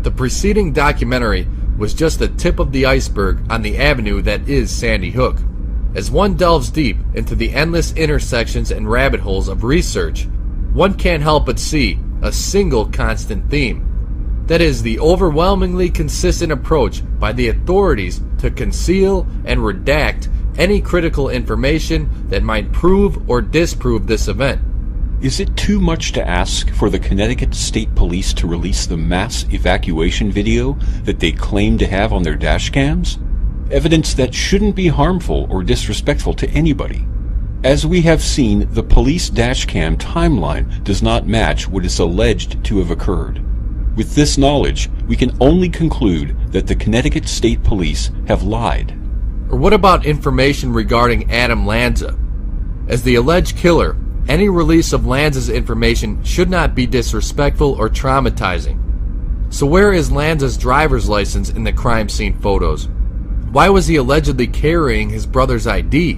The preceding documentary was just the tip of the iceberg on the avenue that is Sandy Hook. As one delves deep into the endless intersections and rabbit holes of research, one can't help but see a single constant theme. That is the overwhelmingly consistent approach by the authorities to conceal and redact any critical information that might prove or disprove this event. Is it too much to ask for the Connecticut State Police to release the mass evacuation video that they claim to have on their dash cams? Evidence that shouldn't be harmful or disrespectful to anybody. As we have seen, the police dash cam timeline does not match what is alleged to have occurred. With this knowledge, we can only conclude that the Connecticut State Police have lied. Or what about information regarding Adam Lanza? As the alleged killer, any release of Lanza's information should not be disrespectful or traumatizing. So where is Lanza's driver's license in the crime scene photos? Why was he allegedly carrying his brother's ID?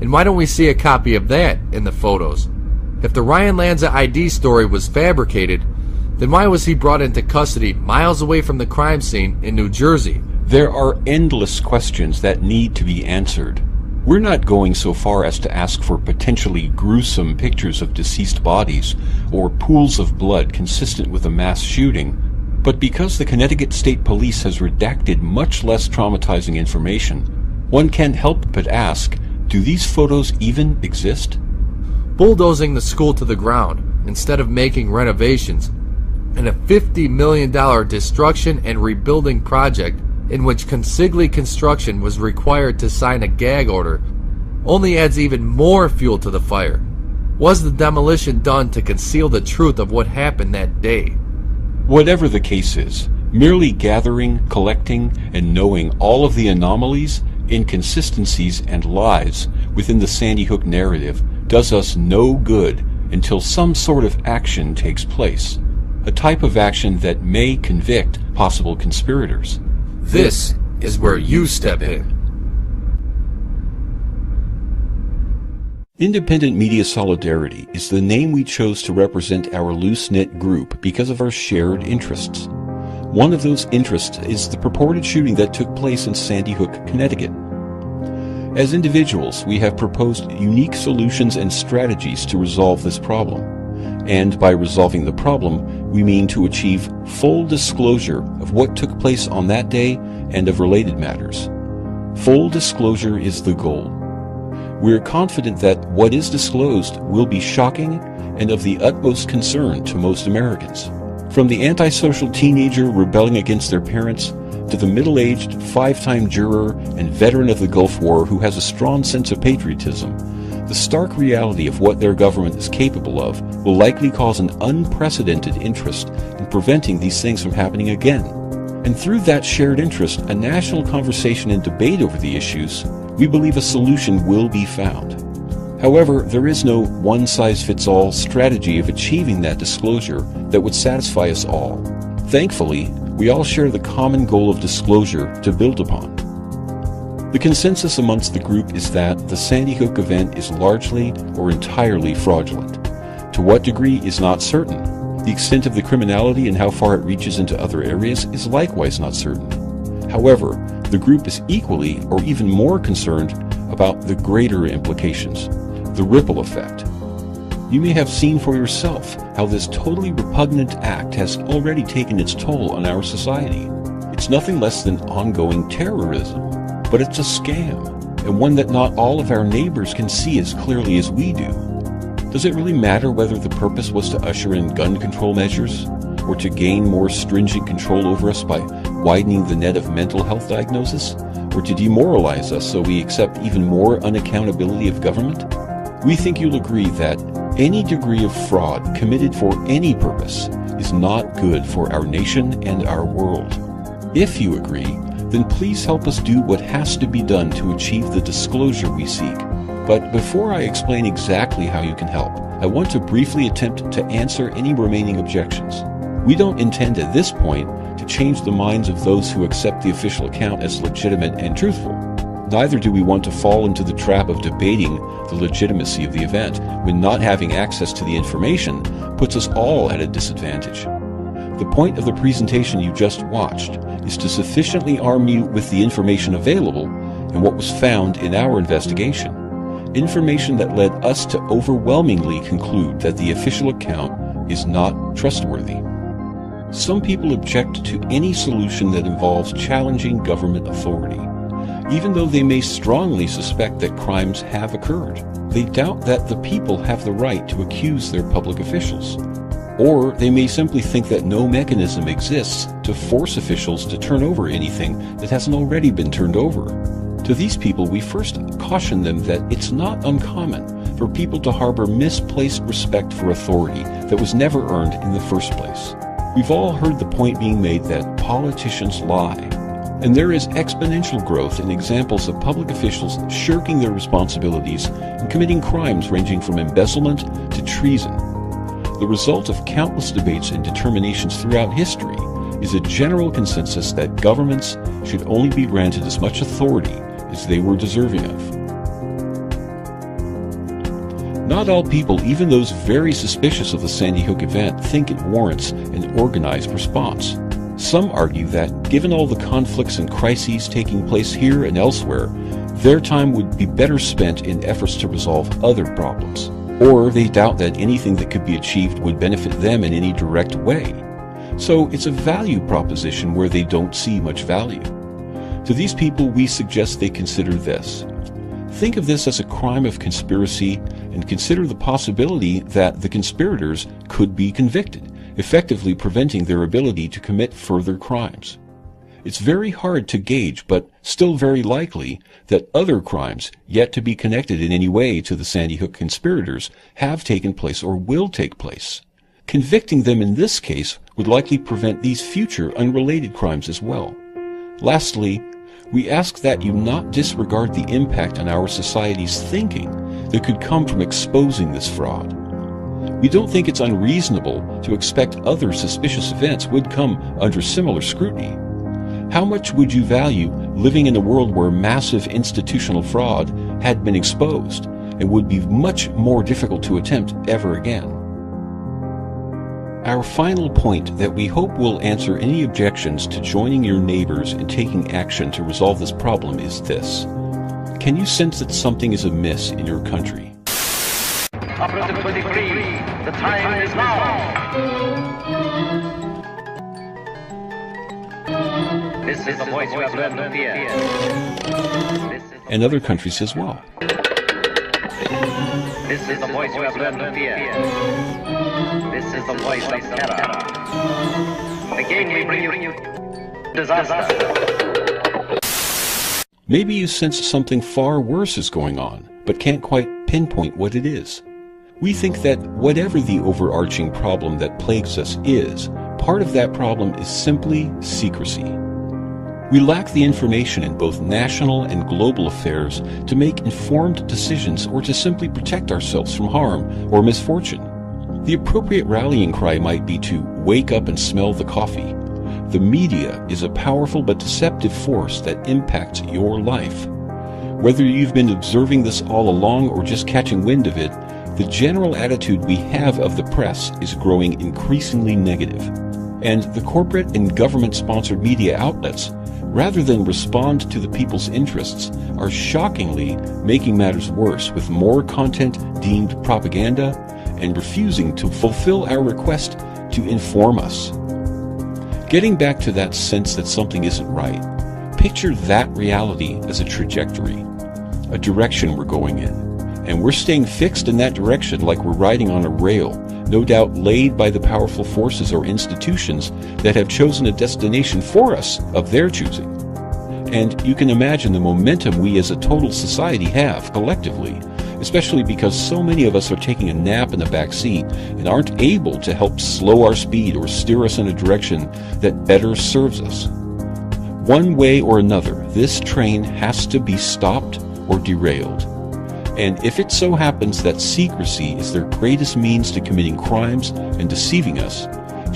And why don't we see a copy of that in the photos? If the Ryan Lanza ID story was fabricated, then why was he brought into custody miles away from the crime scene in New Jersey? There are endless questions that need to be answered. We're not going so far as to ask for potentially gruesome pictures of deceased bodies or pools of blood consistent with a mass shooting, but because the Connecticut State Police has redacted much less traumatizing information, one can't help but ask, do these photos even exist? Bulldozing the school to the ground instead of making renovations, and a $50 million destruction and rebuilding project in which Consigli Construction was required to sign a gag order, only adds even more fuel to the fire. Was the demolition done to conceal the truth of what happened that day? Whatever the case is, merely gathering, collecting, and knowing all of the anomalies, inconsistencies, and lies within the Sandy Hook narrative does us no good until some sort of action takes place. A type of action that may convict possible conspirators. This is where you step in. Independent Media Solidarity is the name we chose to represent our loose-knit group because of our shared interests. One of those interests is the purported shooting that took place in Sandy Hook, Connecticut. As individuals, we have proposed unique solutions and strategies to resolve this problem. And by resolving the problem, we mean to achieve full disclosure of what took place on that day and of related matters. Full disclosure is the goal. We're confident that what is disclosed will be shocking and of the utmost concern to most Americans. From the antisocial teenager rebelling against their parents to the middle-aged, 5-time juror and veteran of the Gulf War who has a strong sense of patriotism, the stark reality of what their government is capable of will likely cause an unprecedented interest in preventing these things from happening again. And through that shared interest, a national conversation and debate over the issues, we believe a solution will be found. However, there is no one-size-fits-all strategy of achieving that disclosure that would satisfy us all. Thankfully, we all share the common goal of disclosure to build upon. The consensus amongst the group is that the Sandy Hook event is largely or entirely fraudulent. To what degree is not certain. The extent of the criminality and how far it reaches into other areas is likewise not certain. However, the group is equally or even more concerned about the greater implications, the ripple effect. You may have seen for yourself how this totally repugnant act has already taken its toll on our society. It's nothing less than ongoing terrorism. But it's a scam, and one that not all of our neighbors can see as clearly as we do. Does it really matter whether the purpose was to usher in gun control measures, or to gain more stringent control over us by widening the net of mental health diagnosis, or to demoralize us so we accept even more unaccountability of government? We think you'll agree that any degree of fraud committed for any purpose is not good for our nation and our world. If you agree, then please help us do what has to be done to achieve the disclosure we seek. But before I explain exactly how you can help, I want to briefly attempt to answer any remaining objections. We don't intend at this point to change the minds of those who accept the official account as legitimate and truthful. Neither do we want to fall into the trap of debating the legitimacy of the event when not having access to the information puts us all at a disadvantage. The point of the presentation you just watched is to sufficiently arm you with the information available and what was found in our investigation. Information that led us to overwhelmingly conclude that the official account is not trustworthy. Some people object to any solution that involves challenging government authority, even though they may strongly suspect that crimes have occurred. They doubt that the people have the right to accuse their public officials. Or they may simply think that no mechanism exists to force officials to turn over anything that hasn't already been turned over. To these people, we first caution them that it's not uncommon for people to harbor misplaced respect for authority that was never earned in the first place. We've all heard the point being made that politicians lie, and there is exponential growth in examples of public officials shirking their responsibilities and committing crimes ranging from embezzlement to treason. The result of countless debates and determinations throughout history is a general consensus that governments should only be granted as much authority as they were deserving of. Not all people, even those very suspicious of the Sandy Hook event, think it warrants an organized response. Some argue that, given all the conflicts and crises taking place here and elsewhere, their time would be better spent in efforts to resolve other problems. Or they doubt that anything that could be achieved would benefit them in any direct way. So it's a value proposition where they don't see much value. To these people, we suggest they consider this. Think of this as a crime of conspiracy and consider the possibility that the conspirators could be convicted, effectively preventing their ability to commit further crimes. It's very hard to gauge, but still very likely, that other crimes, yet to be connected in any way to the Sandy Hook conspirators, have taken place or will take place. Convicting them in this case would likely prevent these future unrelated crimes as well. Lastly, we ask that you not disregard the impact on our society's thinking that could come from exposing this fraud. We don't think it's unreasonable to expect other suspicious events would come under similar scrutiny. How much would you value living in a world where massive institutional fraud had been exposed and would be much more difficult to attempt ever again? Our final point that we hope will answer any objections to joining your neighbors and taking action to resolve this problem is this. Can you sense that something is amiss in your country? Operative 23, the time is now. This is the voice you have learned to fear. And other countries as well. This is the voice you have learned to fear. This is the voice of terror. Again we bring you disaster. Maybe you sense something far worse is going on, but can't quite pinpoint what it is. We think that whatever the overarching problem that plagues us is, part of that problem is simply secrecy. We lack the information in both national and global affairs to make informed decisions or to simply protect ourselves from harm or misfortune. The appropriate rallying cry might be to wake up and smell the coffee. The media is a powerful but deceptive force that impacts your life. Whether you've been observing this all along or just catching wind of it, the general attitude we have of the press is growing increasingly negative. And the corporate and government-sponsored media outlets, rather than respond to the people's interests, are shockingly making matters worse with more content deemed propaganda and refusing to fulfill our request to inform us. Getting back to that sense that something isn't right, picture that reality as a trajectory, a direction we're going in. And we're staying fixed in that direction like we're riding on a rail, no doubt laid by the powerful forces or institutions that have chosen a destination for us of their choosing. And you can imagine the momentum we as a total society have collectively, especially because so many of us are taking a nap in the back seat and aren't able to help slow our speed or steer us in a direction that better serves us. One way or another, this train has to be stopped or derailed. And if it so happens that secrecy is their greatest means to committing crimes and deceiving us,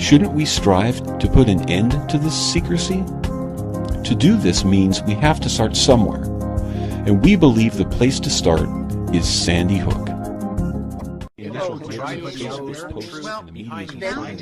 shouldn't we strive to put an end to this secrecy? To do this means we have to start somewhere, and we believe the place to start is Sandy Hook. world tried to show this their post truth in the media behind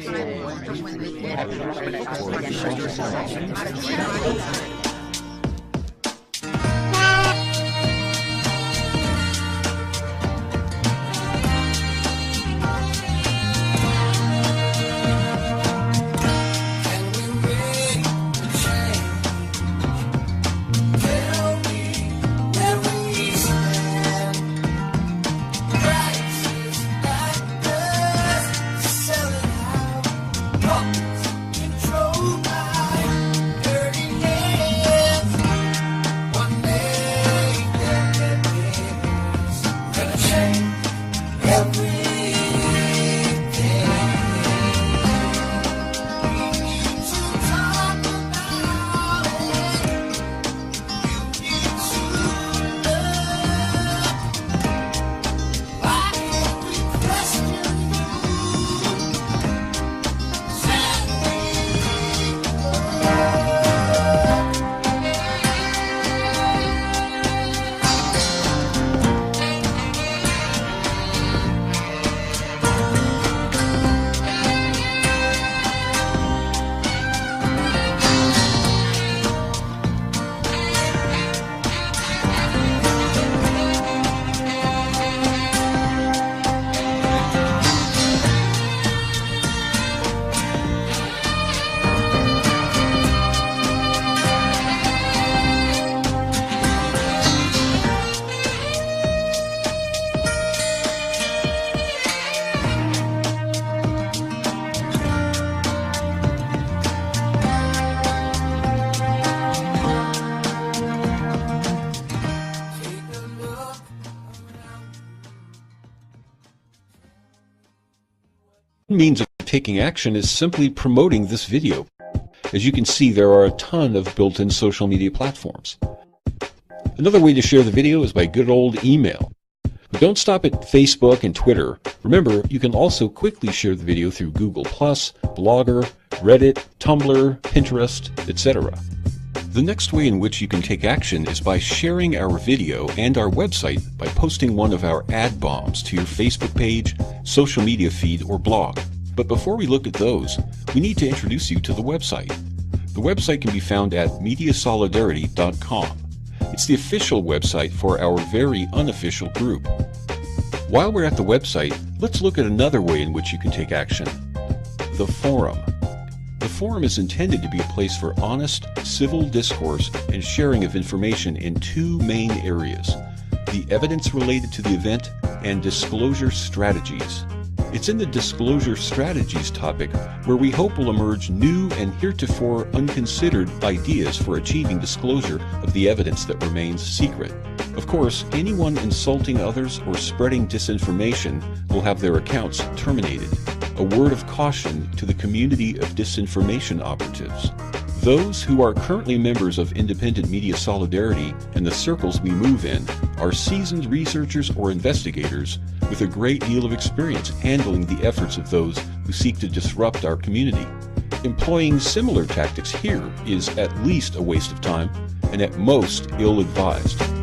One means of taking action is simply promoting this video. As you can see, there are a ton of built-in social media platforms. Another way to share the video is by good old email. But don't stop at Facebook and Twitter. Remember, you can also quickly share the video through Google+, Blogger, Reddit, Tumblr, Pinterest, etc. The next way in which you can take action is by sharing our video and our website by posting one of our ad bombs to your Facebook page, social media feed, or blog. But before we look at those, we need to introduce you to the website. The website can be found at MediaSolidarity.com. It's the official website for our very unofficial group. While we're at the website, let's look at another way in which you can take action: the forum. The forum is intended to be a place for honest, civil discourse and sharing of information in two main areas: the evidence related to the event and disclosure strategies. It's in the disclosure strategies topic where we hope will emerge new and heretofore unconsidered ideas for achieving disclosure of the evidence that remains secret. Of course, anyone insulting others or spreading disinformation will have their accounts terminated. A word of caution to the community of disinformation operatives. Those who are currently members of Independent Media Solidarity and the circles we move in are seasoned researchers or investigators with a great deal of experience handling the efforts of those who seek to disrupt our community. Employing similar tactics here is at least a waste of time and at most ill-advised.